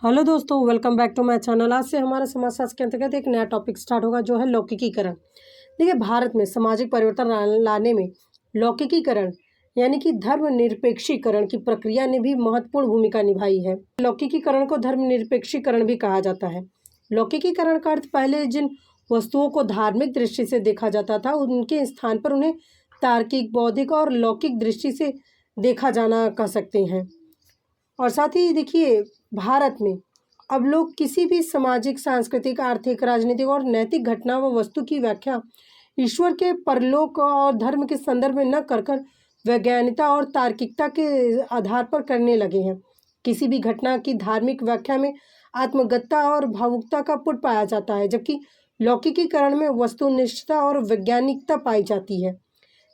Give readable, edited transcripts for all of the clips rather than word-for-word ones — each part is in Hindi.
हेलो दोस्तों, welcome back to my channel. आज से हमारा समाजशास्त्र के अंतर्गत एक नया टॉपिक स्टार्ट होगा जो है लौकिकीकरण। देखिए, भारत में सामाजिक परिवर्तन लाने में लौकिकीकरण यानी कि धर्मनिरपेक्षीकरण की प्रक्रिया ने भी महत्वपूर्ण भूमिका निभाई है। लौकिकीकरण को धर्मनिरपेक्षीकरण भी कहा जाता है। लौकिकीकरण का अर्थ पहले जिन वस्तुओं को धार्मिक दृष्टि से देखा जाता था उनके स्थान पर उन्हें तार्किक, बौद्धिक और लौकिक दृष्टि से देखा जाना कह सकते हैं। और साथ ही देखिए, भारत में अब लोग किसी भी सामाजिक, सांस्कृतिक, आर्थिक, राजनीतिक और नैतिक घटना व वस्तु की व्याख्या ईश्वर के परलोक और धर्म के संदर्भ में न कर वैज्ञानिकता और तार्किकता के आधार पर करने लगे हैं। किसी भी घटना की धार्मिक व्याख्या में आत्मगतता और भावुकता का पुट पाया जाता है, जबकि लौकिकीकरण में वस्तुनिष्ठता और वैज्ञानिकता पाई जाती है।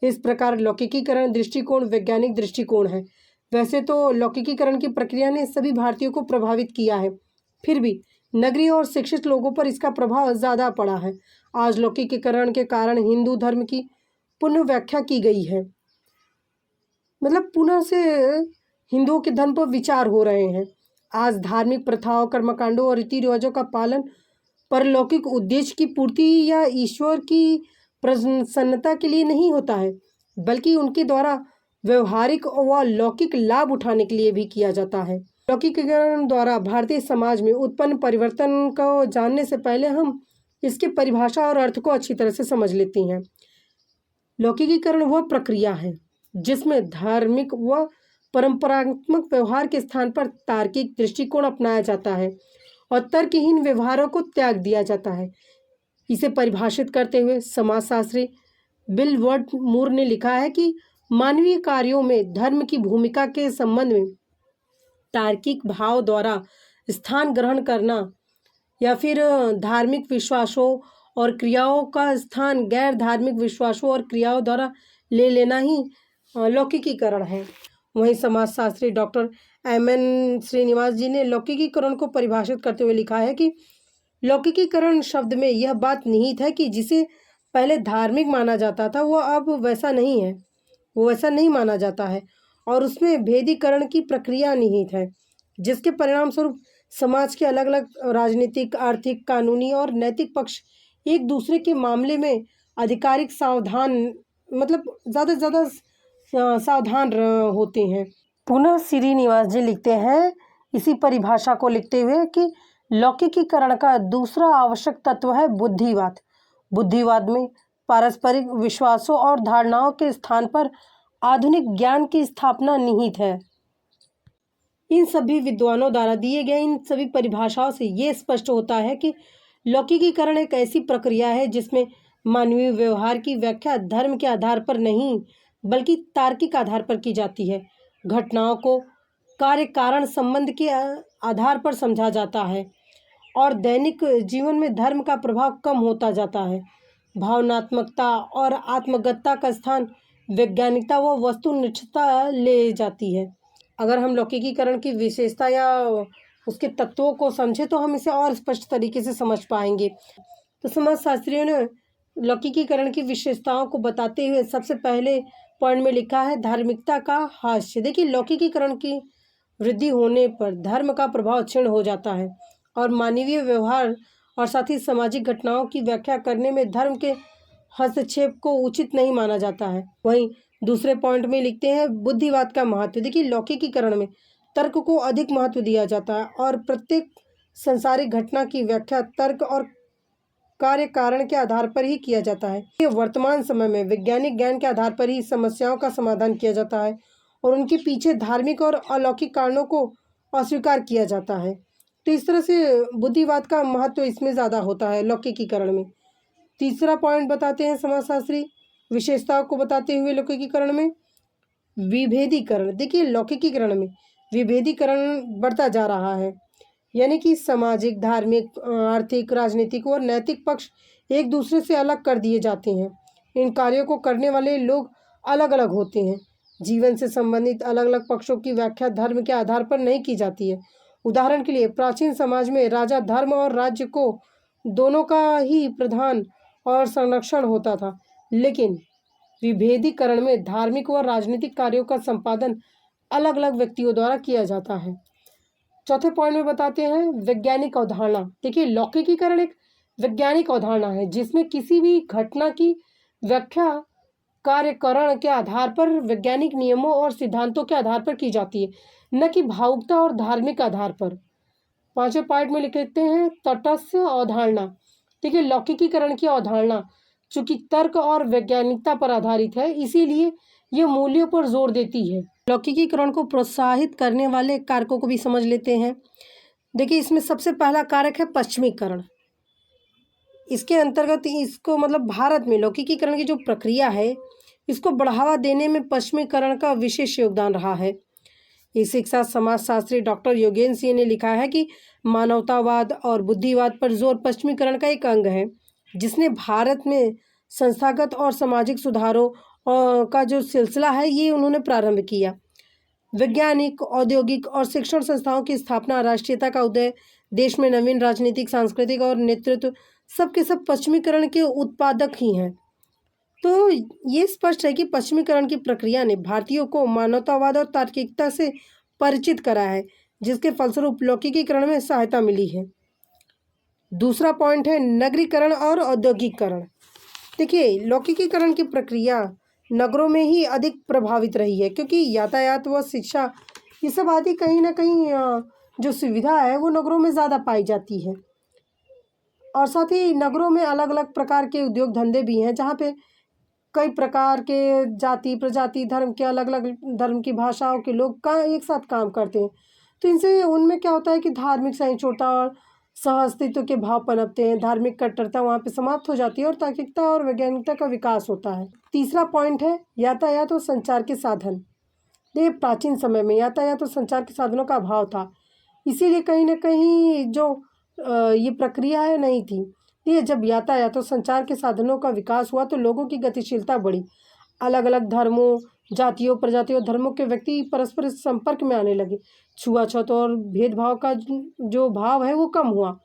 इस प्रकार लौकिकीकरण दृष्टिकोण वैज्ञानिक दृष्टिकोण है। वैसे तो लौकिकीकरण की प्रक्रिया ने सभी भारतीयों को प्रभावित किया है, फिर भी नगरीय और शिक्षित लोगों पर इसका प्रभाव ज़्यादा पड़ा है। आज लौकिकीकरण के कारण हिंदू धर्म की पुनः व्याख्या की गई है, मतलब पुनः से हिंदुओं के धर्म पर विचार हो रहे हैं। आज धार्मिक प्रथाओं, कर्मकांडों और रीति रिवाजों का पालन परलौकिक उद्देश्य की पूर्ति या ईश्वर की प्रसन्नता के लिए नहीं होता है, बल्कि उनके द्वारा व्यवहारिक व लौकिक लाभ उठाने के लिए भी किया जाता है। लौकिकीकरण द्वारा भारतीय समाज में उत्पन्न परिवर्तन को जानने से पहले हम इसकी परिभाषा और अर्थ को अच्छी तरह से समझ लेते हैं। लौकिकीकरण वह प्रक्रिया है जिसमें धार्मिक व परंपरात्मक व्यवहार के स्थान पर तार्किक दृष्टिकोण अपनाया जाता है और तर्कहीन व्यवहारों को त्याग दिया जाता है। इसे परिभाषित करते हुए समाजशास्त्री विल्वर्ड मूर ने लिखा है कि मानवीय कार्यों में धर्म की भूमिका के संबंध में तार्किक भाव द्वारा स्थान ग्रहण करना या फिर धार्मिक विश्वासों और क्रियाओं का स्थान गैर धार्मिक विश्वासों और क्रियाओं द्वारा ले लेना ही लौकिकीकरण है। वहीं समाजशास्त्री डॉक्टर एम.एन. श्रीनिवास जी ने लौकिकीकरण को परिभाषित करते हुए लिखा है कि लौकिकीकरण शब्द में यह बात निहित है कि जिसे पहले धार्मिक माना जाता था वह अब वैसा नहीं है, वो ऐसा नहीं माना जाता है और उसमें भेदीकरण की प्रक्रिया निहित है, जिसके परिणाम स्वरूप समाज के अलग अलग राजनीतिक, आर्थिक, कानूनी और नैतिक पक्ष एक दूसरे के मामले में आधिकारिक ज़्यादा से ज़्यादा सावधान होते हैं। पुनः श्रीनिवास जी लिखते हैं इसी परिभाषा को लिखते हुए कि लौकिकीकरण का दूसरा आवश्यक तत्व है बुद्धिवाद। बुद्धिवाद में पारस्परिक विश्वासों और धारणाओं के स्थान पर आधुनिक ज्ञान की स्थापना निहित है। इन सभी विद्वानों द्वारा दिए गए इन सभी परिभाषाओं से ये स्पष्ट होता है कि लौकिकीकरण एक ऐसी प्रक्रिया है जिसमें मानवीय व्यवहार की व्याख्या धर्म के आधार पर नहीं बल्कि तार्किक आधार पर की जाती है। घटनाओं को कार्य कारण संबंध के आधार पर समझा जाता है और दैनिक जीवन में धर्म का प्रभाव कम होता जाता है। भावनात्मकता और आत्मगतता का स्थान वैज्ञानिकता व वस्तुनिष्ठता ले जाती है। अगर हम लौकिकीकरण की विशेषता या उसके तत्वों को समझें तो हम इसे और स्पष्ट तरीके से समझ पाएंगे। तो समाजशास्त्रियों ने लौकिकीकरण की विशेषताओं को बताते हुए सबसे पहले पॉइंट में लिखा है धार्मिकता का हास्य। देखिए, लौकिकीकरण की वृद्धि होने पर धर्म का प्रभाव क्षीण हो जाता है और मानवीय व्यवहार और साथ ही सामाजिक घटनाओं की व्याख्या करने में धर्म के हस्तक्षेप को उचित नहीं माना जाता है। वहीं दूसरे पॉइंट में लिखते हैं बुद्धिवाद का महत्व। देखिए, लौकिकीकरण में तर्क को अधिक महत्व दिया जाता है और प्रत्येक संसारिक घटना की व्याख्या तर्क और कार्य कारण के आधार पर ही किया जाता है। ये वर्तमान समय में वैज्ञानिक ज्ञान के आधार पर ही समस्याओं का समाधान किया जाता है और उनके पीछे धार्मिक और अलौकिक कारणों को अस्वीकार किया जाता है। तो इस तरह से बुद्धिवाद का महत्व इसमें ज़्यादा होता है लौकिकीकरण में। तीसरा पॉइंट बताते हैं समाजशास्त्री विशेषताओं को बताते हुए लौकिकीकरण में विभेदीकरण। देखिए, लौकिकीकरण में विभेदीकरण बढ़ता जा रहा है, यानी कि सामाजिक, धार्मिक, आर्थिक, राजनीतिक और नैतिक पक्ष एक दूसरे से अलग कर दिए जाते हैं। इन कार्यों को करने वाले लोग अलग अलग होते हैं। जीवन से संबंधित अलग अलग पक्षों की व्याख्या धर्म के आधार पर नहीं की जाती है। उदाहरण के लिए प्राचीन समाज में राजा धर्म और राज्य को दोनों का ही प्रधान और संरक्षण होता था, लेकिन विभेदीकरण में धार्मिक व राजनीतिक कार्यों का संपादन अलग अलग व्यक्तियों द्वारा किया जाता है। चौथे पॉइंट में बताते हैं वैज्ञानिक अवधारणा। देखिए, लौकिकीकरण एक वैज्ञानिक अवधारणा है जिसमें किसी भी घटना की व्याख्या कार्यकरण के आधार पर वैज्ञानिक नियमों और सिद्धांतों के आधार पर की जाती है, न कि भावुकता और धार्मिक आधार पर। पांचवें पॉइंट में लिखते हैं तटस्थ अवधारणा। देखिए, लौकिकीकरण की अवधारणा चूंकि तर्क और वैज्ञानिकता पर आधारित है, इसीलिए ये मूल्यों पर जोर देती है। लौकिकीकरण को प्रोत्साहित करने वाले कारकों को भी समझ लेते हैं। देखिए, इसमें सबसे पहला कारक है पश्चिमीकरण। इसके अंतर्गत इसको मतलब भारत में लौकिकीकरण की जो प्रक्रिया है, इसको बढ़ावा देने में पश्चिमीकरण का विशेष योगदान रहा है। इस शिक्षा समाजशास्त्री डॉक्टर योगेन सिंह ने लिखा है कि मानवतावाद और बुद्धिवाद पर जोर पश्चिमीकरण का एक अंग है, जिसने भारत में संस्थागत और सामाजिक सुधारों का जो सिलसिला है, ये उन्होंने प्रारंभ किया। वैज्ञानिक, औद्योगिक और शिक्षण संस्थाओं की स्थापना, राष्ट्रीयता का उदय, देश में नवीन राजनीतिक, सांस्कृतिक और नेतृत्व सबके सब पश्चिमीकरण के उत्पादक ही हैं। तो ये स्पष्ट है कि पश्चिमीकरण की प्रक्रिया ने भारतीयों को मानवतावाद और तार्किकता से परिचित कराया है, जिसके फलस्वरूप लौकिकीकरण में सहायता मिली है। दूसरा पॉइंट है नगरीकरण और औद्योगिकीकरण। देखिए, लौकिकीकरण की प्रक्रिया नगरों में ही अधिक प्रभावित रही है, क्योंकि यातायात व शिक्षा ये सब आदि कहीं ना कहीं जो सुविधा है वो नगरों में ज़्यादा पाई जाती है। और साथ ही नगरों में अलग अलग प्रकार के उद्योग धंधे भी हैं, जहाँ पे कई प्रकार के जाति प्रजाति धर्म के अलग अलग धर्म की भाषाओं के लोग का एक साथ काम करते हैं। तो इनसे उनमें क्या होता है कि धार्मिक सहिष्णुता और सह अस्तित्व के भाव पनपते हैं। धार्मिक कट्टरता वहाँ पे समाप्त हो जाती है और तार्किकता और वैज्ञानिकता का विकास होता है। तीसरा पॉइंट है यातायात और संचार के साधन। देखिए, प्राचीन समय में यातायात और संचार के साधनों का अभाव था, इसीलिए कहीं ना कहीं जो ये प्रक्रिया है नहीं थी। ये जब यातायात और संचार के साधनों का विकास हुआ तो लोगों की गतिशीलता बढ़ी। अलग अलग धर्मों, जातियों, प्रजातियों, धर्मों के व्यक्ति परस्पर संपर्क में आने लगे। छुआछूत और भेदभाव का जो भाव है वो कम हुआ।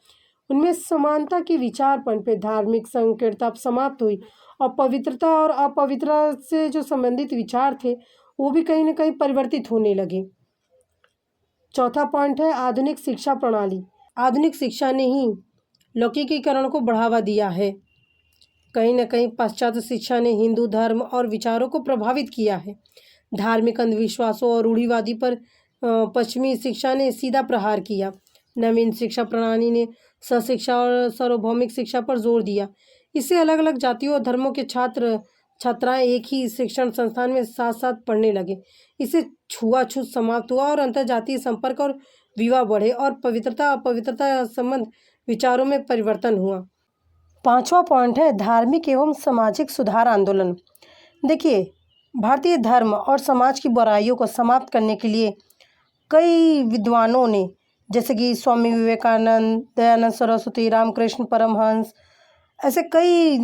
उनमें समानता की विचार पनपे, धार्मिक संकीर्णता समाप्त हुई और पवित्रता और अपवित्रता से जो संबंधित विचार थे वो भी कहीं ना कहीं परिवर्तित होने लगे। चौथा पॉइंट है आधुनिक शिक्षा प्रणाली। आधुनिक शिक्षा ने ही लौकिकीकरण को बढ़ावा दिया है। कहीं न कहीं पाश्चात्य शिक्षा ने हिंदू धर्म और विचारों को प्रभावित किया है। धार्मिक अंधविश्वासों और रूढ़िवादी पर पश्चिमी शिक्षा ने सीधा प्रहार किया। नवीन शिक्षा प्रणाली ने सशिक्षा और सार्वभौमिक शिक्षा पर जोर दिया। इससे अलग अलग जातियों और धर्मों के छात्र छात्राएं एक ही शिक्षण संस्थान में साथ साथ पढ़ने लगे। इससे छुआछूत समाप्त हुआ और अंतर्जातीय संपर्क और विवाह बढ़े और पवित्रता अपवित्रता संबंध विचारों में परिवर्तन हुआ। पांचवा पॉइंट है धार्मिक एवं सामाजिक सुधार आंदोलन। देखिए, भारतीय धर्म और समाज की बुराइयों को समाप्त करने के लिए कई विद्वानों ने, जैसे कि स्वामी विवेकानंद, दयानंद सरस्वती, रामकृष्ण परमहंस, ऐसे कई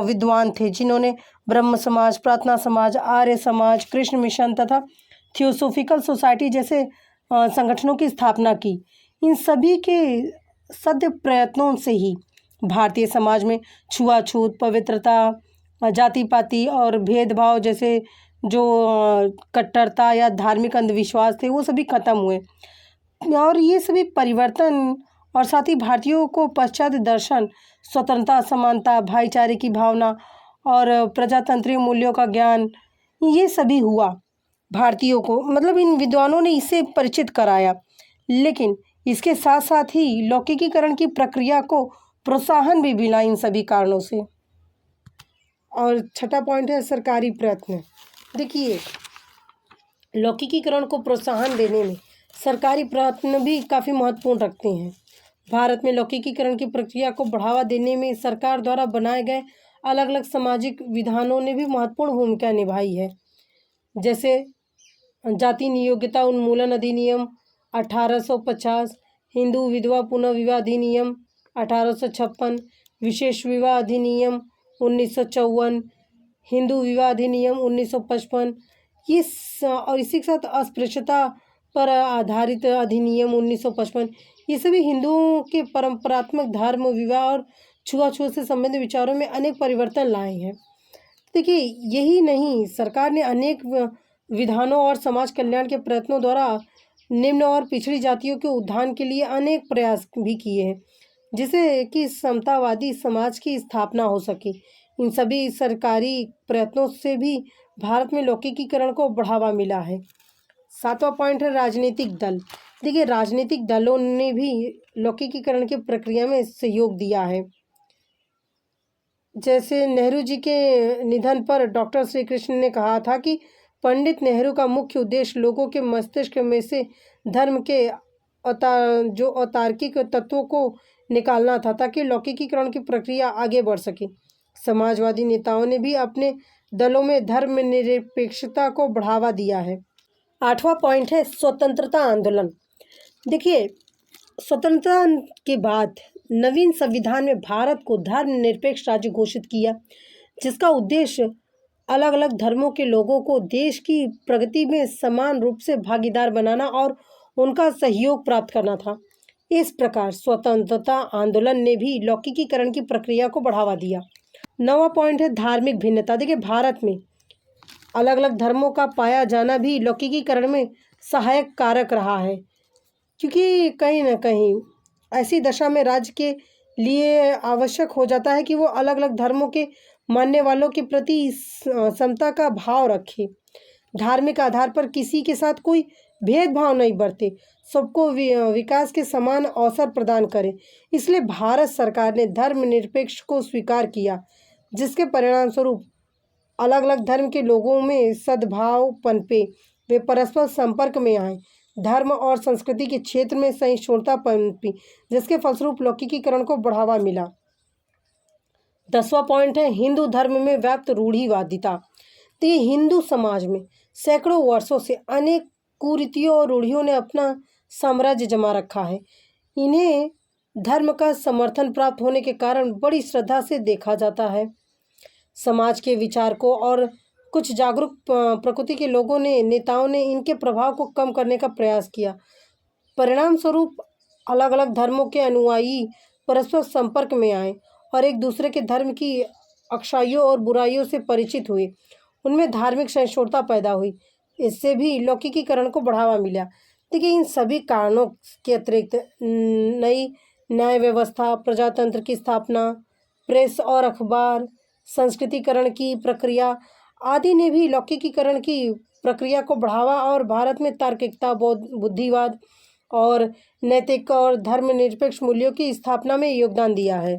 विद्वान थे जिन्होंने ब्रह्म समाज, प्रार्थना समाज, आर्य समाज, कृष्ण मिशन तथा थियोसोफिकल सोसाइटी जैसे संगठनों की स्थापना की। इन सभी के सद्य प्रयत्नों से ही भारतीय समाज में छुआछूत, पवित्रता, जाति पाति और भेदभाव जैसे जो कट्टरता या धार्मिक अंधविश्वास थे वो सभी खत्म हुए। और ये सभी परिवर्तन और साथ ही भारतीयों को पाश्चात्य दर्शन, स्वतंत्रता, समानता, भाईचारे की भावना और प्रजातंत्रीय मूल्यों का ज्ञान, ये सभी हुआ भारतीयों को, मतलब इन विद्वानों ने इससे परिचित कराया। लेकिन इसके साथ साथ ही लौकिकीकरण की प्रक्रिया को प्रोत्साहन भी मिला इन सभी कारणों से। और छठा पॉइंट है सरकारी प्रयत्न। देखिए, लौकिकीकरण को प्रोत्साहन देने में सरकारी प्रयत्न भी काफ़ी महत्वपूर्ण रखते हैं। भारत में लौकिकीकरण की प्रक्रिया को बढ़ावा देने में सरकार द्वारा बनाए गए अलग अलग सामाजिक विधानों ने भी महत्वपूर्ण भूमिका निभाई है। जैसे जाति नियोग्यता उन्मूलन अधिनियम 1850, हिंदू विधवा पुनर्विवाह अधिनियम 1856, विशेष विवाह अधिनियम 1954, हिंदू विवाह अधिनियम 1955, और इसी के साथ अस्पृश्यता पर आधारित अधिनियम 1955, ये सभी हिंदुओं के परंपरात्मक धर्म, विवाह और छुआछूत से संबंधित विचारों में अनेक परिवर्तन लाए हैं। देखिए, यही नहीं, सरकार ने अनेक विधानों और समाज कल्याण के प्रयत्नों द्वारा निम्न और पिछड़ी जातियों के उत्थान के लिए अनेक प्रयास भी किए हैं, जिससे कि समतावादी समाज की स्थापना हो सके। इन सभी सरकारी प्रयत्नों से भी भारत में लौकिकीकरण को बढ़ावा मिला है। 7वां पॉइंट है राजनीतिक दल। देखिए, राजनीतिक दलों ने भी लौकिकीकरण की प्रक्रिया में सहयोग दिया है। जैसे नेहरू जी के निधन पर डॉक्टर श्री कृष्ण ने कहा था कि पंडित नेहरू का मुख्य उद्देश्य लोगों के मस्तिष्क में से धर्म के अतार्किक तत्वों को निकालना था, ताकि लौकिकीकरण की प्रक्रिया आगे बढ़ सके। समाजवादी नेताओं ने भी अपने दलों में धर्मनिरपेक्षता को बढ़ावा दिया है। 8वां पॉइंट है स्वतंत्रता आंदोलन। देखिए, स्वतंत्रता के बाद नवीन संविधान में भारत को धर्मनिरपेक्ष राज्य घोषित किया, जिसका उद्देश्य अलग अलग धर्मों के लोगों को देश की प्रगति में समान रूप से भागीदार बनाना और उनका सहयोग प्राप्त करना था। इस प्रकार स्वतंत्रता आंदोलन ने भी लौकिकीकरण की प्रक्रिया को बढ़ावा दिया। 9वां पॉइंट है धार्मिक भिन्नता। देखिए, भारत में अलग अलग धर्मों का पाया जाना भी लौकिकीकरण में सहायक कारक रहा है, क्योंकि कहीं ना कहीं ऐसी दशा में राज्य के लिए आवश्यक हो जाता है कि वो अलग अलग धर्मों के मानने वालों के प्रति समता का भाव रखे, धार्मिक आधार पर किसी के साथ कोई भेदभाव नहीं बरते, सबको विकास के समान अवसर प्रदान करे। इसलिए भारत सरकार ने धर्मनिरपेक्ष को स्वीकार किया, जिसके परिणाम स्वरूप अलग अलग धर्म के लोगों में सद्भाव पनपे, वे परस्पर संपर्क में आए, धर्म और संस्कृति के क्षेत्र में सहिष्णुता पनपी, जिसके फलस्वरूप लौकिकीकरण को बढ़ावा मिला। 10वां पॉइंट है हिंदू धर्म में व्याप्त रूढ़िवादिता। तो ये हिंदू समाज में सैकड़ों वर्षों से अनेक कुरीतियों और रूढ़ियों ने अपना साम्राज्य जमा रखा है। इन्हें धर्म का समर्थन प्राप्त होने के कारण बड़ी श्रद्धा से देखा जाता है। समाज के विचारकों और कुछ जागरूक प्रकृति के लोगों ने नेताओं ने इनके प्रभाव को कम करने का प्रयास किया। परिणाम स्वरूप अलग अलग धर्मों के अनुयायी परस्पर संपर्क में आए और एक दूसरे के धर्म की अच्छाइयों और बुराइयों से परिचित हुए, उनमें धार्मिक सहिष्णुता पैदा हुई। इससे भी लौकिकीकरण को बढ़ावा मिला। देखिए, इन सभी कारणों के अतिरिक्त नई न्याय व्यवस्था, प्रजातंत्र की स्थापना, प्रेस और अखबार, संस्कृतिकरण की प्रक्रिया आदि ने भी लौकिकीकरण की प्रक्रिया को बढ़ावा और भारत में तार्किकता, बुद्धिवाद और नैतिक और धर्मनिरपेक्ष मूल्यों की स्थापना में योगदान दिया है।